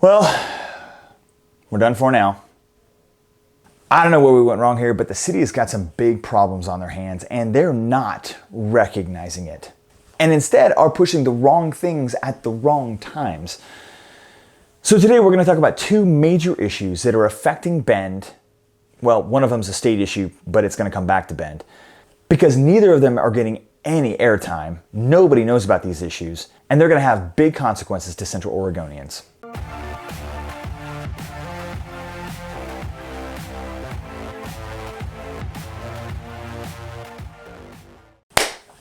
Well, we're done for now. I don't know where we went wrong here, but the city has got some big problems on their hands and they're not recognizing it. And instead are pushing the wrong things at the wrong times. So today we're going to talk about two major issues that are affecting Bend. Well, one of them's a state issue, but it's going to come back to Bend. Because neither of them are getting any airtime. Nobody knows about these issues, and they're going to have big consequences to Central Oregonians.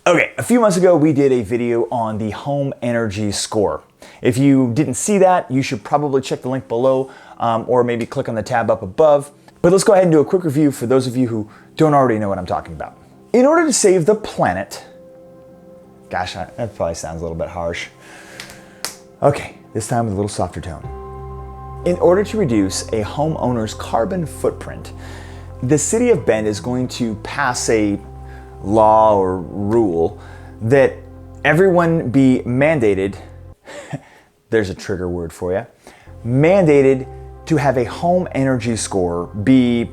Okay, a few months ago we did a video on the home energy score. If you didn't see that, you should probably check the link below or maybe click on the tab up above. But let's go ahead and do a quick review for those of you who don't already know what I'm talking about. In order to save the planet, gosh, that probably sounds a little bit harsh. Okay, this time with a little softer tone. In order to reduce a homeowner's carbon footprint, the city of Bend is going to pass a law or rule that everyone be mandated, there's a trigger word for you, mandated to have a home energy score be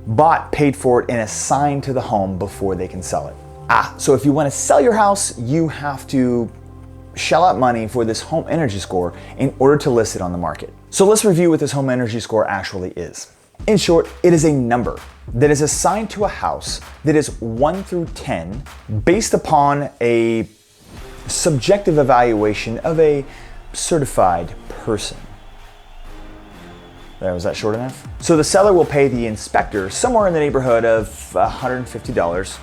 bought, paid for it, and assigned to the home before they can sell it. So if you want to sell your house, you have to shell out money for this home energy score in order to list it on the market. So let's review what this home energy score actually is. In short, it is a number that is assigned to a house that is 1 through 10 based upon a subjective evaluation of a certified person. Was that short enough? So the seller will pay the inspector somewhere in the neighborhood of $150.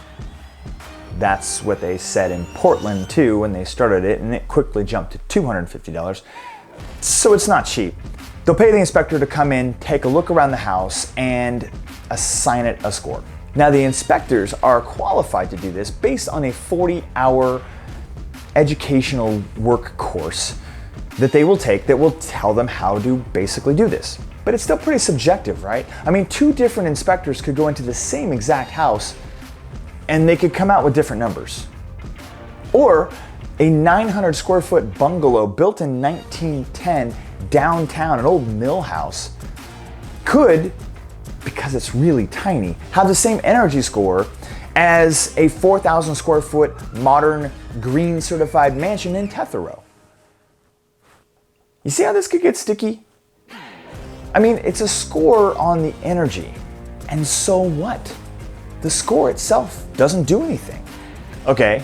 That's what they said in Portland too when they started it, and it quickly jumped to $250. So it's not cheap. They'll pay the inspector to come in, take a look around the house, and assign it a score. Now the inspectors are qualified to do this based on a 40-hour educational work course that they will take that will tell them how to basically do this. But it's still pretty subjective, right? I mean, two different inspectors could go into the same exact house and they could come out with different numbers. Or a 900 square foot bungalow built in 1910 downtown, an old mill house, could, because it's really tiny, have the same energy score as a 4,000 square foot modern green certified mansion in Tethero. You see how this could get sticky? I mean, it's a score on the energy. And so what? The score itself doesn't do anything. Okay,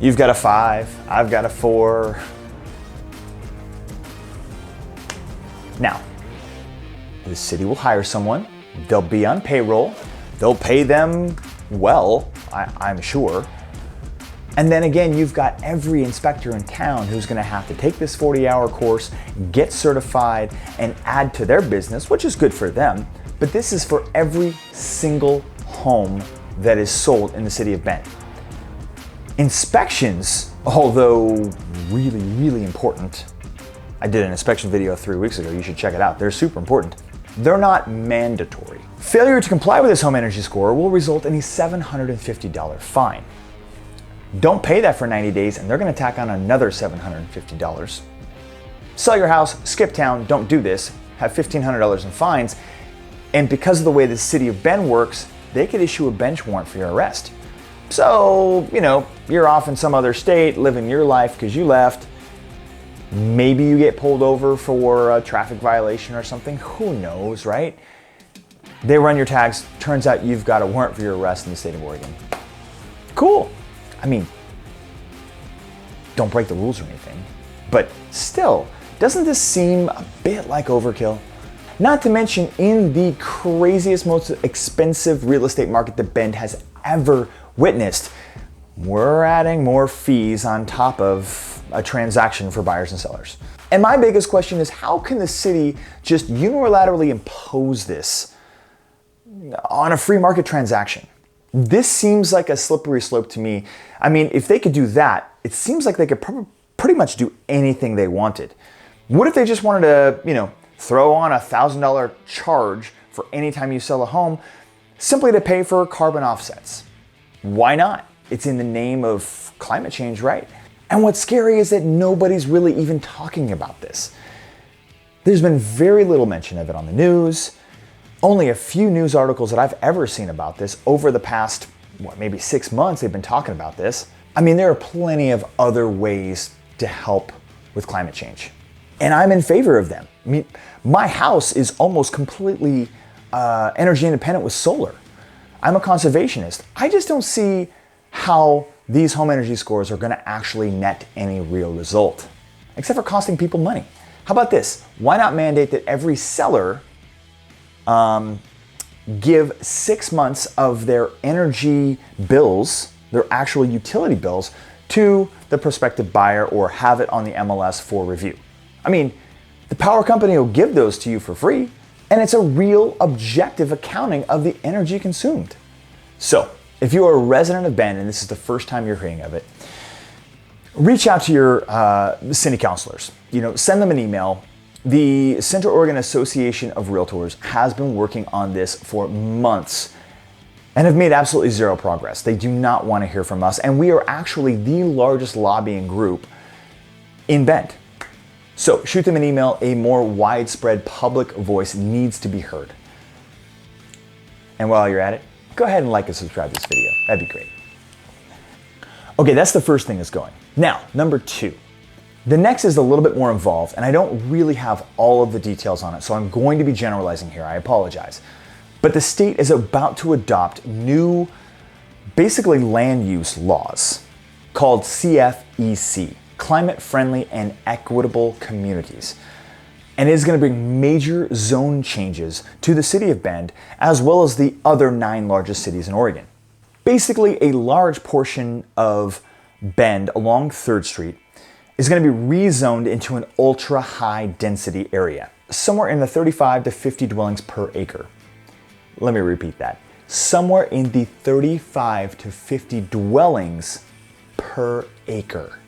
you've got a 5, I've got a 4. Now, the city will hire someone, they'll be on payroll, they'll pay them well, I'm sure. And then again, you've got every inspector in town who's gonna have to take this 40-hour course, get certified, and add to their business, which is good for them. But this is for every single home that is sold in the city of Bend. Inspections, although really, really important, I did an inspection video 3 weeks ago, you should check it out. They're super important. They're not mandatory. Failure to comply with this home energy score will result in a $750 fine. Don't pay that for 90 days and they're gonna tack on another $750. Sell your house, skip town, don't do this, have $1,500 in fines, and because of the way the city of Bend works, they could issue a bench warrant for your arrest. So, you're off in some other state, living your life because you left. Maybe you get pulled over for a traffic violation or something, who knows, right? They run your tags, turns out you've got a warrant for your arrest in the state of Oregon. Cool. I mean, don't break the rules or anything, but still, doesn't this seem a bit like overkill? Not to mention in the craziest, most expensive real estate market that Bend has ever witnessed, we're adding more fees on top of a transaction for buyers and sellers. And my biggest question is, how can the city just unilaterally impose this on a free market transaction? This seems like a slippery slope to me. I mean, if they could do that, it seems like they could pretty much do anything they wanted. What if they just wanted to, throw on a $1,000 charge for any time you sell a home simply to pay for carbon offsets? Why not? It's in the name of climate change, right? And what's scary is that nobody's really even talking about this. There's been very little mention of it on the news. Only a few news articles that I've ever seen about this over the past, maybe 6 months they've been talking about this. I mean, there are plenty of other ways to help with climate change. And I'm in favor of them. I mean, my house is almost completely energy independent with solar. I'm a conservationist. I just don't see how these home energy scores are gonna actually net any real result, except for costing people money. How about this? Why not mandate that every seller give 6 months of their energy bills, their actual utility bills, to the prospective buyer, or have it on the MLS for review? I mean, the power company will give those to you for free, and it's a real objective accounting of the energy consumed. So, if you are a resident of Bend and this is the first time you're hearing of it, reach out to your city councilors. Send them an email. The Central Oregon Association of Realtors has been working on this for months and have made absolutely zero progress. They do not want to hear from us, and we are actually the largest lobbying group in Bend. So shoot them an email. A more widespread public voice needs to be heard. And while you're at it, go ahead and like and subscribe to this video. That'd be great. Okay, that's the first thing that's going. Now, number 2. The next is a little bit more involved, and I don't really have all of the details on it, so I'm going to be generalizing here. I apologize. But the state is about to adopt new, basically land use laws called CFEC, Climate Friendly and Equitable Communities. And it is going to bring major zone changes to the city of Bend, as well as the other 9 largest cities in Oregon. Basically, a large portion of Bend along 3rd Street is going to be rezoned into an ultra high density area, somewhere in the 35 to 50 dwellings per acre. Let me repeat that. Somewhere in the 35 to 50 dwellings per acre.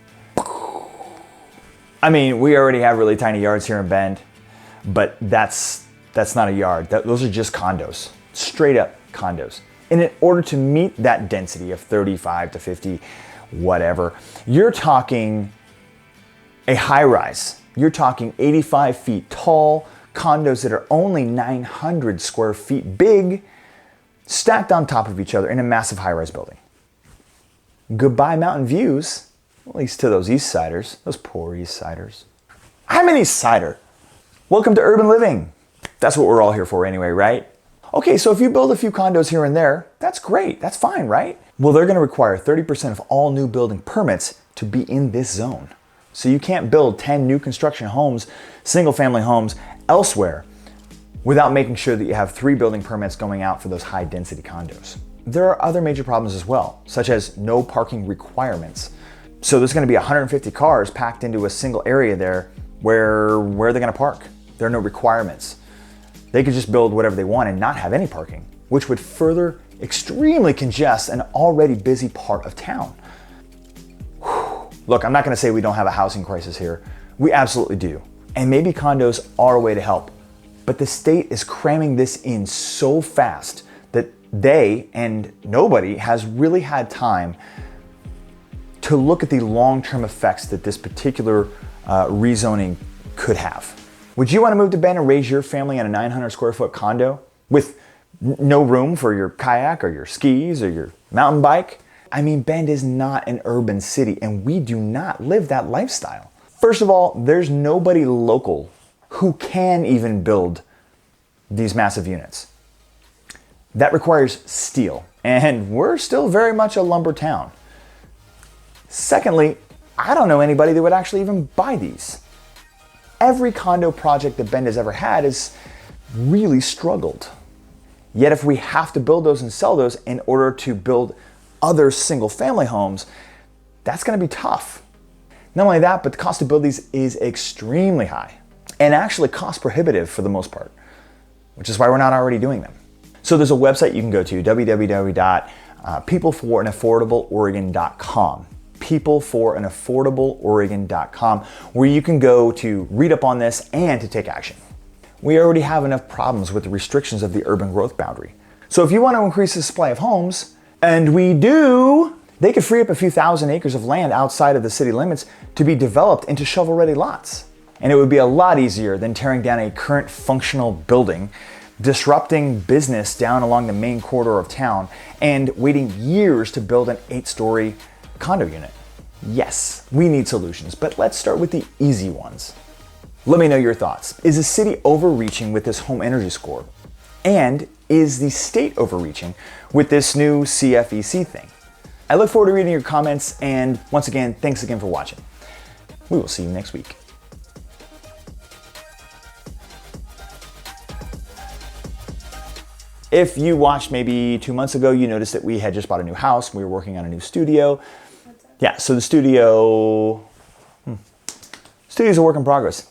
I mean, we already have really tiny yards here in Bend, but that's not a yard. Those are just condos, straight up condos. And in order to meet that density of 35 to 50, whatever, you're talking a high rise. You're talking 85 feet tall, condos that are only 900 square feet big, stacked on top of each other in a massive high-rise building. Goodbye mountain views, at least to those East Siders, those poor East Siders. I'm an East Sider. Welcome to urban living. That's what we're all here for anyway, right? Okay, so if you build a few condos here and there, that's great, that's fine, right? Well, they're gonna require 30% of all new building permits to be in this zone. So you can't build 10 new construction homes, single family homes elsewhere without making sure that you have 3 building permits going out for those high density condos. There are other major problems as well, such as no parking requirements. So there's gonna be 150 cars packed into a single area there where are they gonna park? There are no requirements. They could just build whatever they want and not have any parking, which would further extremely congest an already busy part of town. Look, I'm not gonna say we don't have a housing crisis here. We absolutely do. And maybe condos are a way to help. But the state is cramming this in so fast that they and nobody has really had time to look at the long-term effects that this particular rezoning could have. Would you wanna move to Bend and raise your family in a 900 square foot condo with no room for your kayak or your skis or your mountain bike? I mean, Bend is not an urban city, and we do not live that lifestyle. First of all, there's nobody local who can even build these massive units. That requires steel, and we're still very much a lumber town. Secondly, I don't know anybody that would actually even buy these. Every condo project that Bend has ever had has really struggled. Yet if we have to build those and sell those in order to build other single family homes, that's gonna be tough. Not only that, but the cost to build these is extremely high and actually cost prohibitive for the most part, which is why we're not already doing them. So there's a website you can go to, www.peopleforanaffordablleoregon.com, peopleforanaffordablleoregon.com, where you can go to read up on this and to take action. We already have enough problems with the restrictions of the urban growth boundary. So if you want to increase the supply of homes, and we do, they could free up a few thousand acres of land outside of the city limits to be developed into shovel-ready lots. And it would be a lot easier than tearing down a current functional building, disrupting business down along the main corridor of town, and waiting years to build an 8-story condo unit. Yes, we need solutions, but let's start with the easy ones. Let me know your thoughts. Is the city overreaching with this home energy score? And is the state overreaching with this new CFEC thing? I look forward to reading your comments, and once again, thanks again for watching. We will see you next week. If you watched maybe 2 months ago, you noticed that we had just bought a new house. We were working on a new studio. Yeah, so the studio's a work in progress.